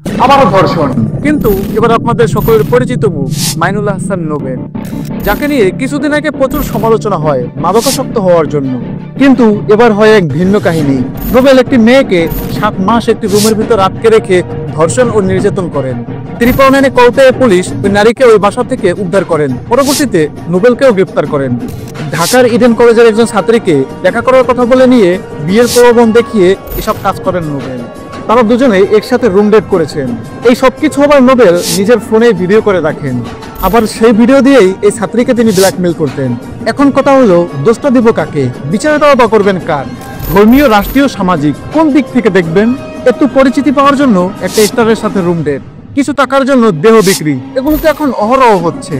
আবারও ধর্ষণ। কিন্তু এবার আপনাদের সকলের পরিচিত মুখ মাইনুল হাসান নোবেল, যাকে নিয়ে কিছুদিন আগে প্রচুর সমালোচনা হয় মাদকাসক্ত হওয়ার জন্য। কিন্তু এবার হয় এক ভিন্ন কাহিনী। নোবেল একটি মেয়েকে 7 মাস একটি রুমের ভিতর আটকে রেখে ধর্ষণ ও নির্যাতন করেন। ত্রিপর্ণানে কল পেয়ে পুলিশ ওই নারীকে ওই বাসা থেকে উদ্ধার করেন। পরবর্তীতে নোবেলকেও গ্রেপ্তার করেন। ঢাকার ইডেন কলেজের একজন ছাত্রীকে দেখা করার কথা বলে নিয়ে বিয়ের প্রলোভন দেখিয়ে এসব কাজ করেন নোবেল। তারা দুজনে একসাথে রুম ডেট করেছেন। এই সবকিছু আবার নোবেল নিজের ফোনে ভিডিও করে রাখেন। আবার সেই ভিডিও দিয়েই এই ছাত্রীকে তিনি ব্ল্যাকমেল করতেন। এখন কথা হলো, দোষটা দিব কাকে, বিচারে দেওয়া বা করবেন কার? ধর্মীয়, রাষ্ট্রীয়, সামাজিক কোন দিক থেকে দেখবেন? একটু পরিচিতি পাওয়ার জন্য একটা স্টারের সাথে রুম ডেট, কিছু টাকার জন্য দেহ বিক্রি, এগুলো তো এখন অহরহ হচ্ছে।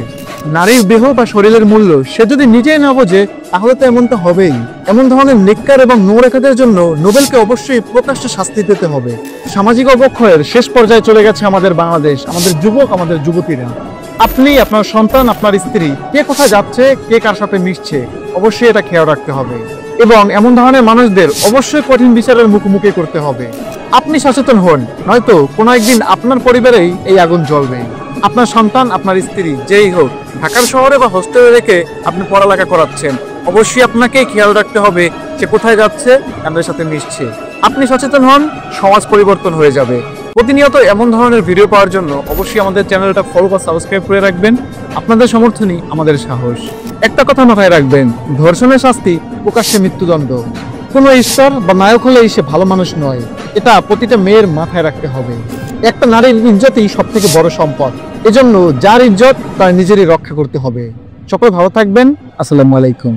নারীর দেহ বা শরীরের মূল্য সে যদি নিজেই না বোঝে, তাহলে তো এমনটা হবেই। এমন ধরনের নিকার এবং নোংরা কাজের জন্য নোবেলকে অবশ্যই প্রকাশ্যে শাস্তি দিতে হবে। সামাজিক অবক্ষয়ের শেষ পর্যায়ে চলে গেছে আমাদের বাংলাদেশ, আমাদের যুবক, আমাদের যুবতীরা। আপনি, আপনার সন্তান, আপনার স্ত্রী, কে কোথায় যাচ্ছে, কে কার সাথে মিশছে, অবশ্যই এটা খেয়াল রাখতে হবে। এবং এমন ধরনের মানুষদের অবশ্যই কঠিন বিচারের মুখোমুখি করতে হবে। আপনি সচেতন হন, নয়তো কোনো একদিন আপনার পরিবারেই এই আগুন জ্বলবে। আপনার সন্তান, আপনার স্ত্রী, যেই হোক, ঢাকার শহরে বা হোস্টেলে রেখে আপনি পড়ালেখা করাচ্ছেন, অবশ্যই আপনাকেই খেয়াল রাখতে হবে সে কোথায় যাচ্ছে, কাদের সাথে মিশছে। আপনি সচেতন হন, সমাজ পরিবর্তন হয়ে যাবে। প্রতিনিয়ত এমন ধরনের ভিডিও পাওয়ার জন্য অবশ্যই আমাদের চ্যানেলটা ফলো বা সাবস্ক্রাইব করে রাখবেন। আপনাদের সমর্থনই আমাদের সাহস। একটা কথা মাথায় রাখবেন, ধর্ষণের শাস্তি প্রকাশ্যে মৃত্যুদণ্ড। কোনো ঈশ্বর বা নায়ক হলেই সে ভালো মানুষ নয়, এটা প্রতিটা মেয়ের মাথায় রাখতে হবে। একটা নারীর ইজ্জতই সব থেকে বড় সম্পদ। এজন্য যার ইজ্জত তার নিজেরই রক্ষা করতে হবে। সকলে ভালো থাকবেন। আসসালামু আলাইকুম।